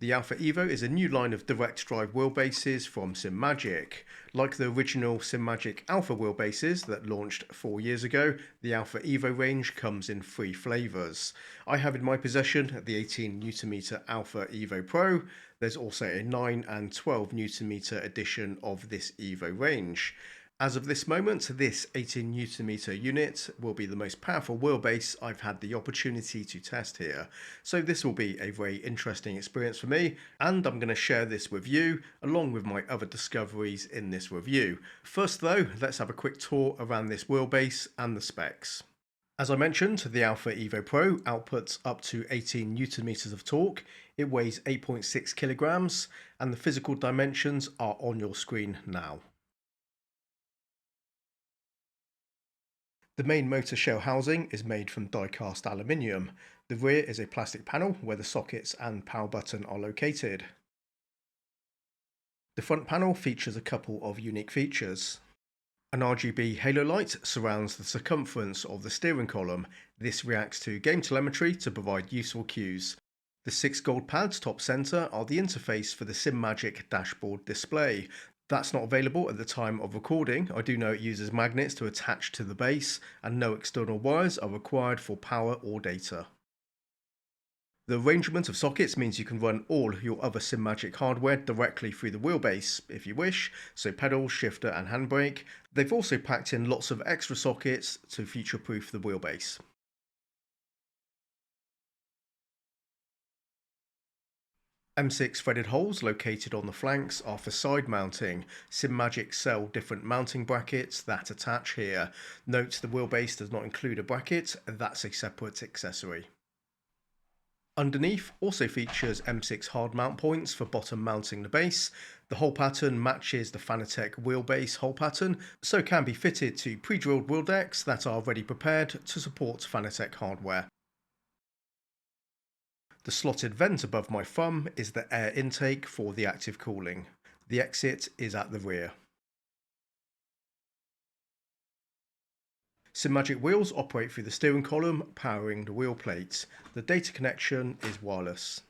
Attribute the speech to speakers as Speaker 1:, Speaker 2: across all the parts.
Speaker 1: The Alpha EVO is a new line of direct drive wheelbases from SIMAGIC. Like the original SIMAGIC Alpha wheelbases that launched 4 years ago, the Alpha EVO range comes in 3 flavours. I have in my possession the 18Nm Alpha EVO Pro. There's also a 9 and 12Nm edition of this EVO range. As of this moment, this 18Nm unit will be the most powerful wheelbase I've had the opportunity to test here. So this will be a very interesting experience for me, and I'm going to share this with you along with my other discoveries in this review. First though, let's have a quick tour around this wheelbase and the specs. As I mentioned, the Alpha EVO Pro outputs up to 18 Nm of torque. It weighs 8.6 kilograms, and the physical dimensions are on your screen now. The main motor shell housing is made from die-cast aluminium. The rear is a plastic panel where the sockets and power button are located. The front panel features a couple of unique features. An RGB halo light surrounds the circumference of the steering column. This reacts to game telemetry to provide useful cues. The 6 gold pads top center are the interface for the SIMAGIC dashboard display. That's not available at the time of recording. I do know it uses magnets to attach to the base, and no external wires are required for power or data. The arrangement of sockets means you can run all your other SIMAGIC hardware directly through the wheelbase if you wish, so pedal, shifter and handbrake. They've also packed in lots of extra sockets to future-proof the wheelbase. M6 threaded holes located on the flanks are for side mounting. SIMAGIC sell different mounting brackets that attach here. Note the wheelbase does not include a bracket, that's a separate accessory. Underneath also features M6 hard mount points for bottom mounting the base. The hole pattern matches the Fanatec wheelbase hole pattern, so can be fitted to pre-drilled wheel decks that are already prepared to support Fanatec hardware. The slotted vent above my thumb is the air intake for the active cooling. The exit is at the rear. SIMAGIC wheels operate through the steering column, powering the wheel plate. The data connection is wireless.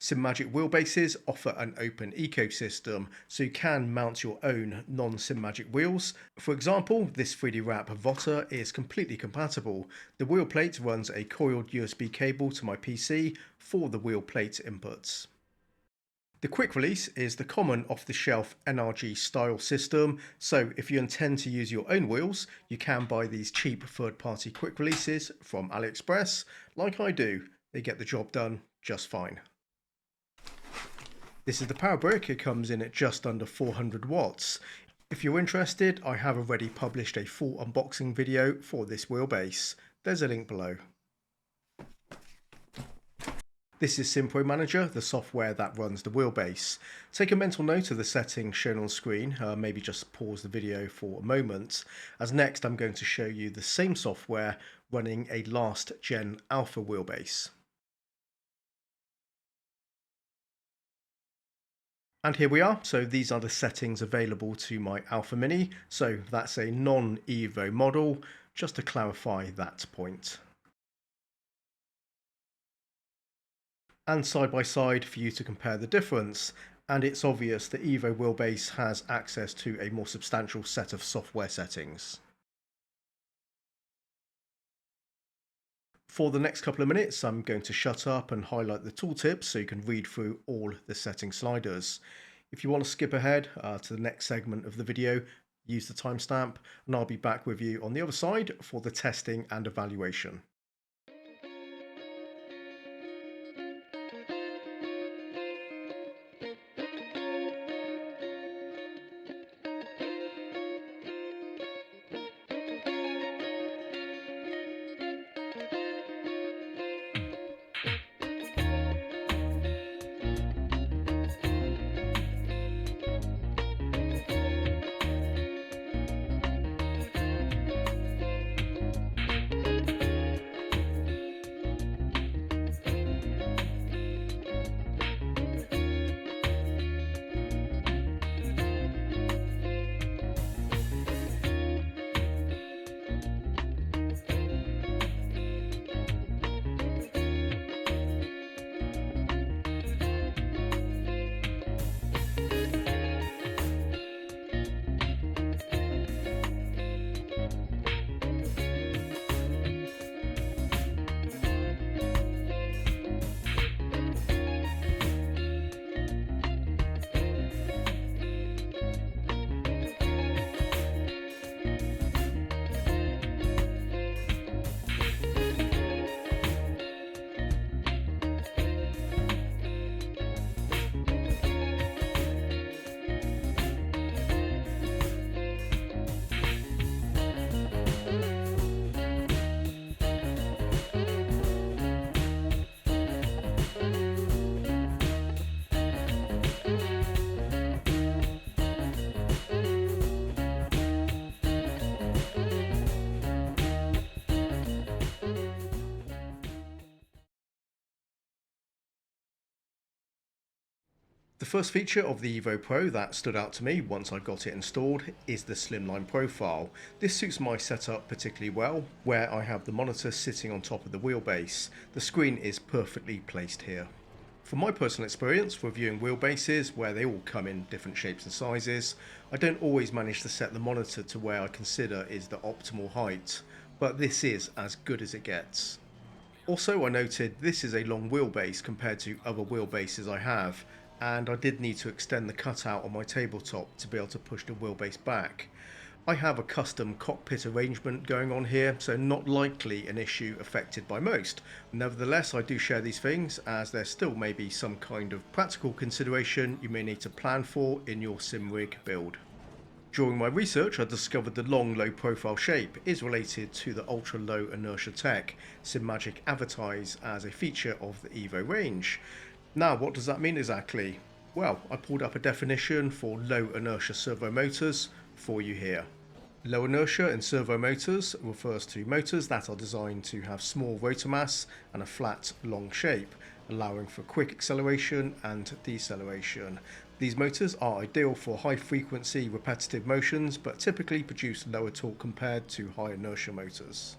Speaker 1: SIMAGIC wheelbases offer an open ecosystem, so you can mount your own non-SIMAGIC wheels. For example, this 3D wrap Votter is completely compatible. The wheel plate runs a coiled USB cable to my PC for the wheel plate inputs. The quick release is the common off-the-shelf NRG style system, so if you intend to use your own wheels, you can buy these cheap third-party quick releases from AliExpress. Like I do, they get the job done just fine. This is the power brick. It comes in at just under 400 watts. If you're interested, I have already published a full unboxing video for this wheelbase. There's a link below. This is SimPro Manager, the software that runs the wheelbase. Take a mental note of the settings shown on screen, maybe just pause the video for a moment, as next I'm going to show you the same software running a last gen Alpha wheelbase. And here we are. So these are the settings available to my Alpha Mini. So that's a non-EVO model, just to clarify that point. And side by side for you to compare the difference. And it's obvious the EVO wheelbase has access to a more substantial set of software settings. For the next couple of minutes, I'm going to shut up and highlight the tooltips so you can read through all the setting sliders. If you want to skip ahead to the next segment of the video, use the timestamp, and I'll be back with you on the other side for the testing and evaluation. The first feature of the EVO Pro that stood out to me once I got it installed is the slimline profile. This suits my setup particularly well, where I have the monitor sitting on top of the wheelbase. The screen is perfectly placed here. From my personal experience reviewing wheelbases where they all come in different shapes and sizes, I don't always manage to set the monitor to where I consider is the optimal height, but this is as good as it gets. Also, I noted this is a long wheelbase compared to other wheelbases I have, and I did need to extend the cutout on my tabletop to be able to push the wheelbase back. I have a custom cockpit arrangement going on here, so not likely an issue affected by most. Nevertheless, I do share these things as there still may be some kind of practical consideration you may need to plan for in your sim rig build. During my research, I discovered the long low profile shape is related to the ultra low inertia tech SIMAGIC advertise as a feature of the EVO range. Now, what does that mean exactly? Well, I pulled up a definition for low inertia servo motors for you here. Low inertia in servo motors refers to motors that are designed to have small rotor mass and a flat, long shape, allowing for quick acceleration and deceleration. These motors are ideal for high frequency repetitive motions, but typically produce lower torque compared to high inertia motors.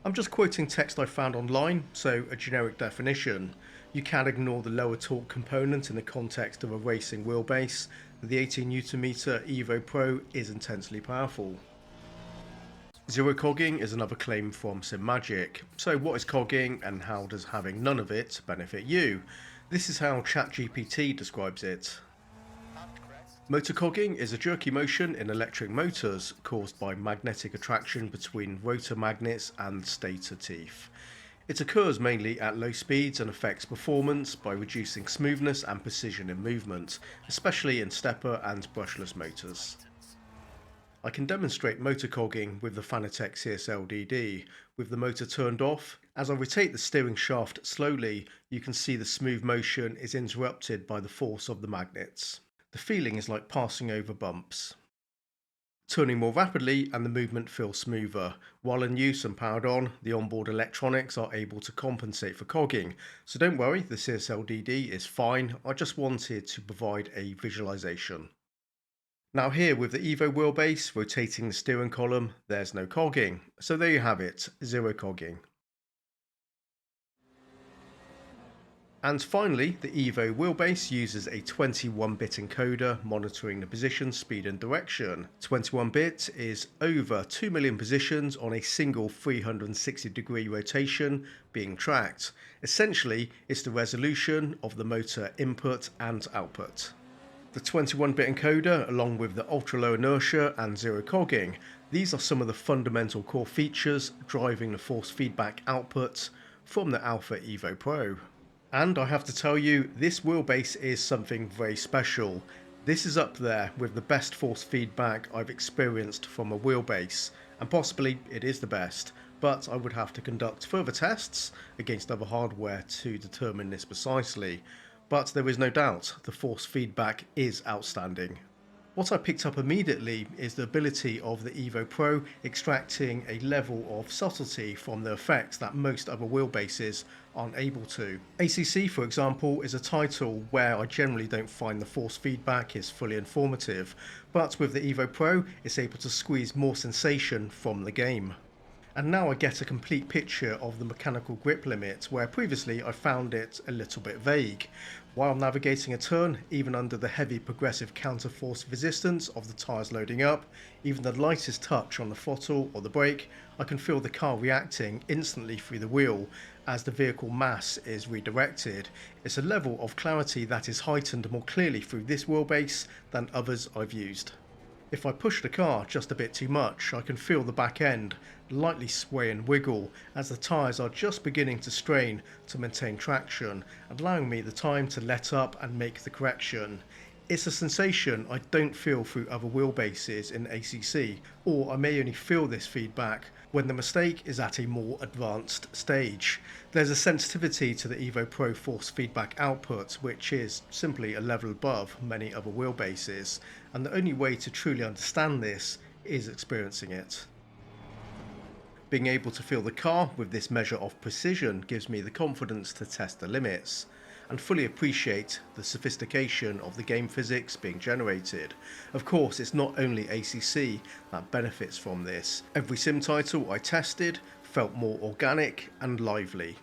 Speaker 1: I'm just quoting text I found online, so a generic definition. You can ignore the lower torque component in the context of a racing wheelbase. The 18Nm EVO Pro is intensely powerful. Zero-Cogging is another claim from SIMAGIC. So what is cogging and how does having none of it benefit you? This is how ChatGPT describes it. Motor cogging is a jerky motion in electric motors caused by magnetic attraction between rotor magnets and stator teeth. It occurs mainly at low speeds and affects performance by reducing smoothness and precision in movement, especially in stepper and brushless motors. I can demonstrate motor cogging with the Fanatec CSL-DD. With the motor turned off, as I rotate the steering shaft slowly, you can see the smooth motion is interrupted by the force of the magnets. The feeling is like passing over bumps. Turning more rapidly and the movement feels smoother. While in use and powered on, the onboard electronics are able to compensate for cogging. So don't worry, the CSL-DD is fine. I just wanted to provide a visualization. Now here with the EVO wheelbase rotating the steering column, there's no cogging. So there you have it, zero cogging. And finally, the EVO wheelbase uses a 21-bit encoder monitoring the position, speed and direction. 21-bit is over 2 million positions on a single 360-degree rotation being tracked. Essentially, it's the resolution of the motor input and output. The 21-bit encoder, along with the ultra-low inertia and zero-cogging, these are some of the fundamental core features driving the force feedback output from the Alpha EVO Pro. And I have to tell you, this wheelbase is something very special. This is up there with the best force feedback I've experienced from a wheelbase, and possibly it is the best, but I would have to conduct further tests against other hardware to determine this precisely. But there is no doubt the force feedback is outstanding. What I picked up immediately is the ability of the EVO Pro extracting a level of subtlety from the effects that most other wheelbases aren't able to. ACC, for example, is a title where I generally don't find the force feedback is fully informative, but with the EVO Pro, it's able to squeeze more sensation from the game. And now I get a complete picture of the mechanical grip limit, where previously I found it a little bit vague. While navigating a turn, even under the heavy progressive counterforce resistance of the tyres loading up, even the lightest touch on the throttle or the brake, I can feel the car reacting instantly through the wheel as the vehicle mass is redirected. It's a level of clarity that is heightened more clearly through this wheelbase than others I've used. If I push the car just a bit too much, I can feel the back end lightly sway and wiggle as the tyres are just beginning to strain to maintain traction, allowing me the time to let up and make the correction. It's a sensation I don't feel through other wheelbases in ACC, or I may only feel this feedback when the mistake is at a more advanced stage. There's a sensitivity to the EVO Pro force feedback output which is simply a level above many other wheelbases, and the only way to truly understand this is experiencing it. Being able to feel the car with this measure of precision gives me the confidence to test the limits. and fully appreciate the sophistication of the game physics being generated. Of course, it's not only ACC that benefits from this. Every sim title I tested felt more organic and lively.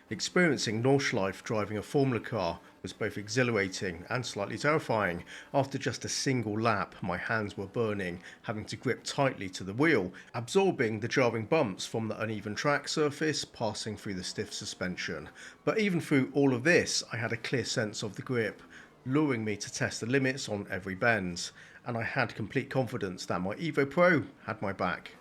Speaker 1: Experiencing Nordschleife driving a Formula car was both exhilarating and slightly terrifying. After just a single lap, my hands were burning, having to grip tightly to the wheel, absorbing the jarring bumps from the uneven track surface passing through the stiff suspension. But even through all of this, I had a clear sense of the grip, luring me to test the limits on every bend, and I had complete confidence that my EVO Pro had my back.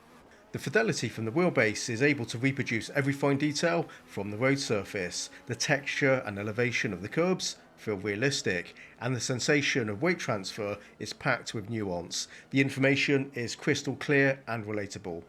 Speaker 1: The fidelity from the wheelbase is able to reproduce every fine detail from the road surface. The texture and elevation of the curbs feel realistic, and the sensation of weight transfer is packed with nuance. The information is crystal clear and relatable.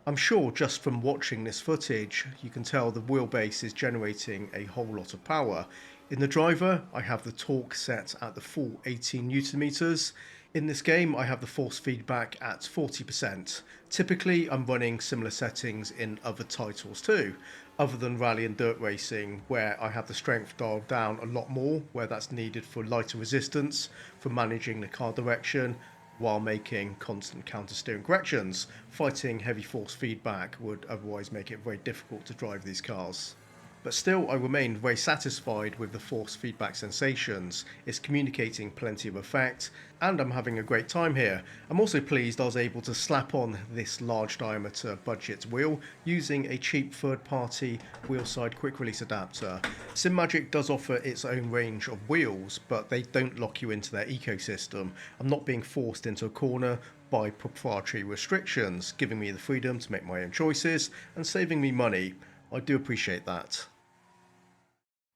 Speaker 1: I'm sure just from watching this footage, you can tell the wheelbase is generating a whole lot of power. In the driver, I have the torque set at the full 18 Newton meters. In this game, I have the force feedback at 40%. Typically, I'm running similar settings in other titles too, other than rally and dirt racing, where I have the strength dialed down a lot more, where that's needed for lighter resistance, for managing the car direction, while making constant counter-steering corrections. Fighting heavy force feedback would otherwise make it very difficult to drive these cars. But still, I remain very satisfied with the force feedback sensations. It's communicating plenty of effect, and I'm having a great time here. I'm also pleased I was able to slap on this large diameter budget wheel using a cheap third-party wheel-side quick-release adapter. SIMAGIC does offer its own range of wheels, but they don't lock you into their ecosystem. I'm not being forced into a corner by proprietary restrictions, giving me the freedom to make my own choices and saving me money. I do appreciate that.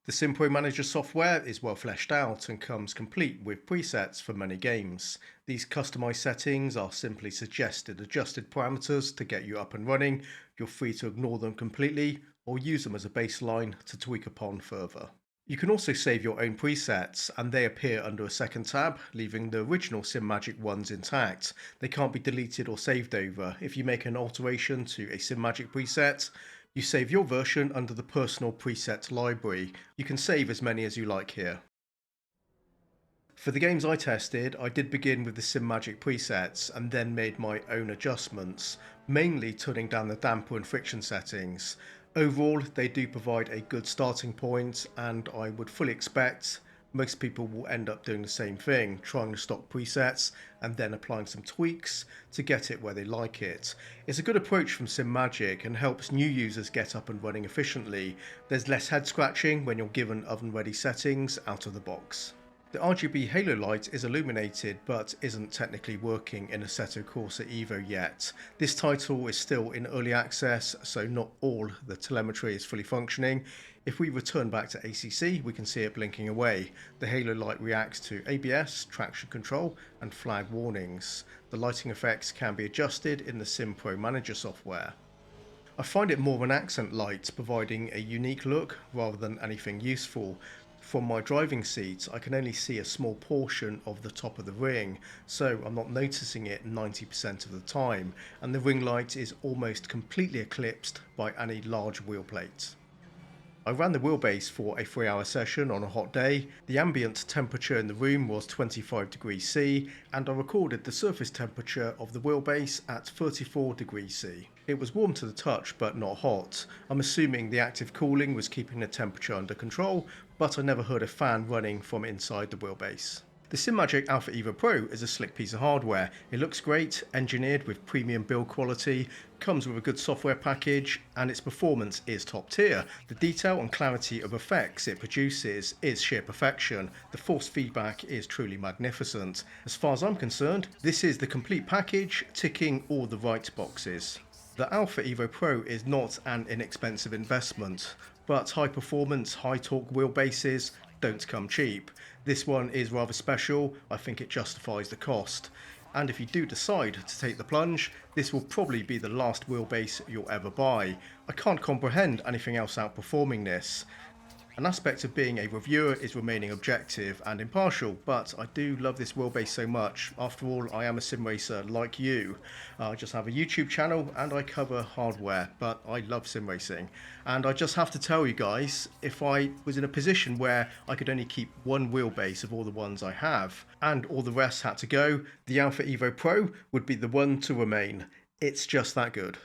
Speaker 1: The SimPro Manager software is well fleshed out and comes complete with presets for many games. These customized settings are simply suggested adjusted parameters to get you up and running. You're free to ignore them completely or use them as a baseline to tweak upon further. You can also save your own presets, and they appear under a second tab, leaving the original SIMAGIC ones intact. They can't be deleted or saved over. If you make an alteration to a SIMAGIC preset, you save your version under the personal preset library. You can save as many as you like here. For the games I tested, I did begin with the SIMAGIC presets and then made my own adjustments, mainly turning down the damper and friction settings. Overall, they do provide a good starting point, and I would fully expect most people will end up doing the same thing, trying the stock presets and then applying some tweaks to get it where they like it. It's a good approach from SIMAGIC and helps new users get up and running efficiently. There's less head scratching when you're given oven ready settings out of the box. The RGB halo light is illuminated but isn't technically working in Assetto Corsa Evo yet. This title is still in early access, so not all the telemetry is fully functioning. If we return back to ACC, we can see it blinking away. The halo light reacts to ABS, traction control and flag warnings. The lighting effects can be adjusted in the SimPro Manager software. I find it more of an accent light, providing a unique look rather than anything useful. From my driving seat, I can only see a small portion of the top of the ring, so I'm not noticing it 90% of the time, and the ring light is almost completely eclipsed by any large wheel plates. I ran the wheelbase for a 3-hour session on a hot day. The ambient temperature in the room was 25 degrees C, and I recorded the surface temperature of the wheelbase at 34 degrees C. It was warm to the touch but not hot. I'm assuming the active cooling was keeping the temperature under control, but I never heard a fan running from inside the wheelbase. The SIMAGIC Alpha EVO Pro is a slick piece of hardware. It looks great, engineered with premium build quality, comes with a good software package, and its performance is top tier. The detail and clarity of effects it produces is sheer perfection. The force feedback is truly magnificent. As far as I'm concerned, this is the complete package, ticking all the right boxes. The Alpha EVO Pro is not an inexpensive investment, but high performance, high torque wheelbases don't come cheap. This one is rather special. I think it justifies the cost. And if you do decide to take the plunge, this will probably be the last wheelbase you'll ever buy. I can't comprehend anything else outperforming this. An aspect of being a reviewer is remaining objective and impartial, but I do love this wheelbase so much. After all, I am a sim racer like you. I just have a YouTube channel and I cover hardware, but I love sim racing. And I just have to tell you guys, if I was in a position where I could only keep one wheelbase of all the ones I have, and all the rest had to go, the Alpha EVO Pro would be the one to remain. It's just that good.